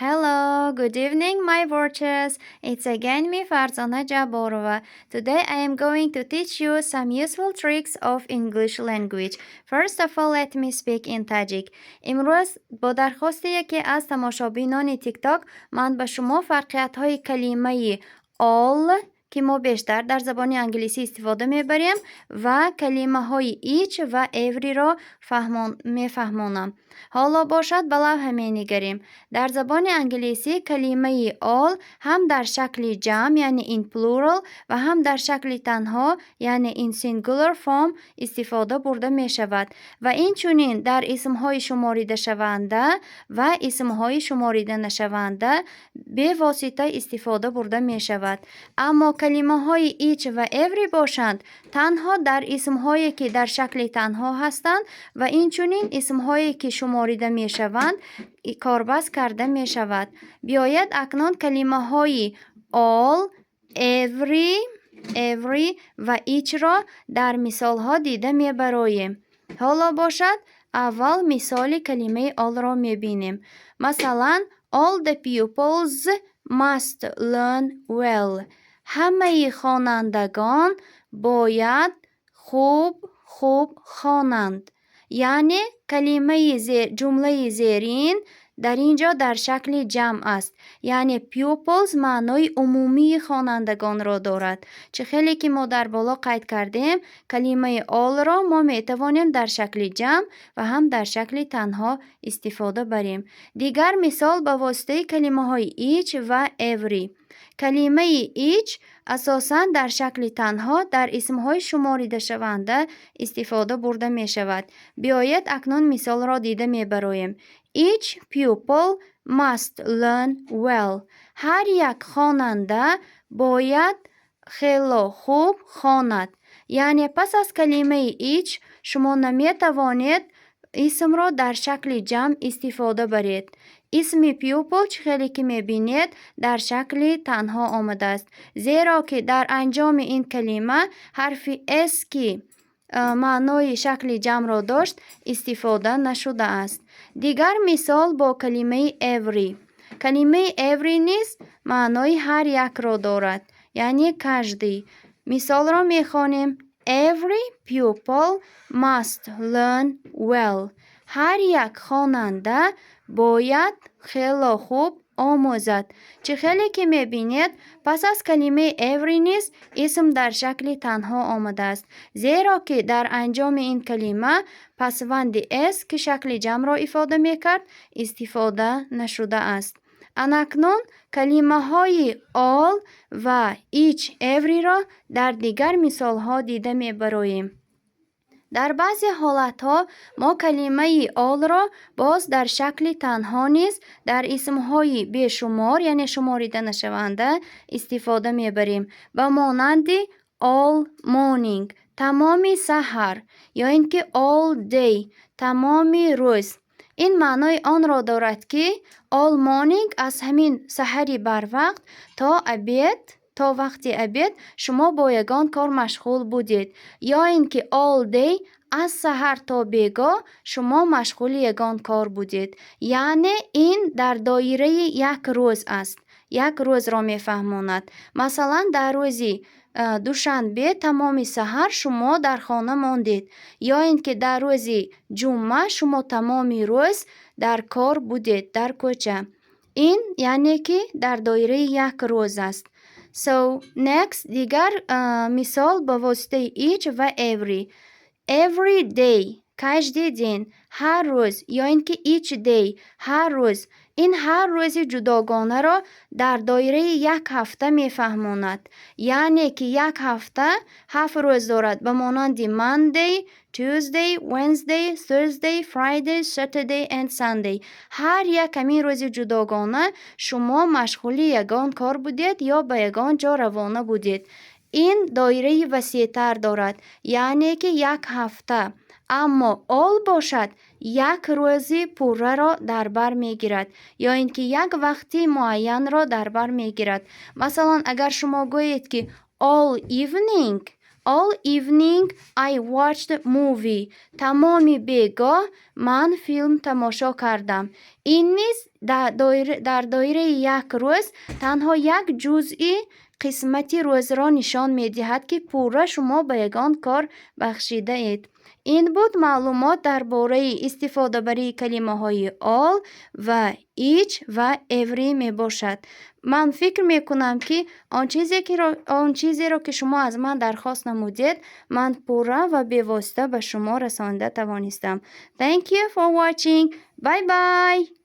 Hello, good evening, my watchers. It's again me, Farzana Jaborova. Today I am going to teach you some useful tricks of English language. First of all, let me speak in Tajik. امروز با درخواست یکی از تماشابینان تیک تاک من به شما فرقیت های کلمه all که ما بیشتر در زبان انگلیسی استفاده میبریم و کلمه های each و every را میفهمونم. حالا باشد به لوح می‌نگریم. در زبان انگلیسی کلمه all هم در شکل جمع یعنی in plural و هم در شکل تنها یعنی in singular form استفاده برده می شود و این چنین در اسمهای شماریده شونده و اسمهای شماریده نشونده به واسطه استفاده برده می شود. اما کلمه های each و every باشند تنها در اسمهایی که در شکل تنها هستند و این چنین اسمهایی که شماریده می شوند کاربست کرده می شود. بیاید اکنون کلمه های all, every و each را در مثال ها دیده می برایم. حالا باشد اول مثال کلمه all را می بینیم. مثلا all the pupils must learn well. همه خوانندگان باید خوب خوانند. یعنی کلمه جمله زیرین در اینجا در شکل جمع است. یعنی pupils معنای عمومی خوانندگان را دارد. چه خیلی که ما در بالا قید کردیم کلمه all را ما می توانیم در شکل جمع و هم در شکل تنها استفاده بریم. دیگر مثال با واسطه کلمه های each و every. کلمه each اساساً در شکل تنها در اسمهای شماریده شونده استفاده برده می شود. بیایید اکنون مثال را دیده می برایم. Each pupil must learn well. هر یک خواننده باید خیلی خوب خواند. یعنی پس از کلمه each شما نمی توانید اسم را در شکل جمع استفاده برید. اسم پیوپل خیلی که میبینید در شکل تنها آمده است زیرا که در انجام این کلمه حرف اس که معنای شکل جمع را داشت استفاده نشده است. دیگر مثال با کلمه every. کلمه every نیز معنای هر یک را دارد یعنی کجدی. مثال را میخوانیم Every pupil must learn well. هر یک خواننده باید خیلی خوب آموزد. چه خیلی که میبینید پس از کلمه every نیز اسم در شکل تنها آمده است زیرا که در انجام این کلمه پسوند اس که شکل جمع را افاده میکرد استفاده نشده است. اکنون کلمه های all و each every را در دیگر مثال ها دیده می برایم. در بعضی حالت ها ما کلمه all را باز در شکل تنها نیز در اسم های بیشمار یعنی شماریده نشونده استفاده می بریم. به مانند all morning تمام سحر یا اینکه all day تمام روز. این معنای آن را دارد که all morning از همین سحری بر وقت تا وقت ابد شما با یگان کار مشغول بودید یا اینکه all day از سحر تا بیگاه شما مشغول یگان کار بودید. یعنی این در دایره یک روز است. یک روز را میفهماند. مثلا در روزی دوشنبه تمام سحر شما در خانه ماندید یا اینکه در روزی جمعه شما تمام روز در کار بودید در کوچه. این یعنی که در دایره یک روز است. So next دیگر مثال با واسطه each و every day کجدی دین هر روز یا اینکه each day هر روز. این هر روز جداگانه را در دایره یک هفته میفهماند. یعنی که یک هفته 7 روز دارد به مانند Monday, Tuesday, Wednesday, Thursday, Friday, Saturday and Sunday. هر یک همین روز جداگانه شما مشغول یگان کار بودید یا به یگان جا روانه بودید. این دایره وسیع‌تر دارد یعنی که یک هفته. اما all باشد یک روزی پوره را در بر میگیرد یا اینکه یک وقتی معین را در بر میگیرد. مثلا اگر شما گویید که all evening All evening I watched movie. تمامی بیگاه من فیلم تماشا کردم. این نیز در دایره یک روز تنها یک جزئی قسمتی روز را نشان می دهد که پورا شما به یگان کار بخشیده اید. این بود معلومات درباره استفاده برای کلمه های all و each و every می باشد. من فکر می کنم که آن چیزی را که شما از من درخواست نمودید من پورا و بی‌واسطه به شما رسانده توانستم. Thank you for watching. Bye bye.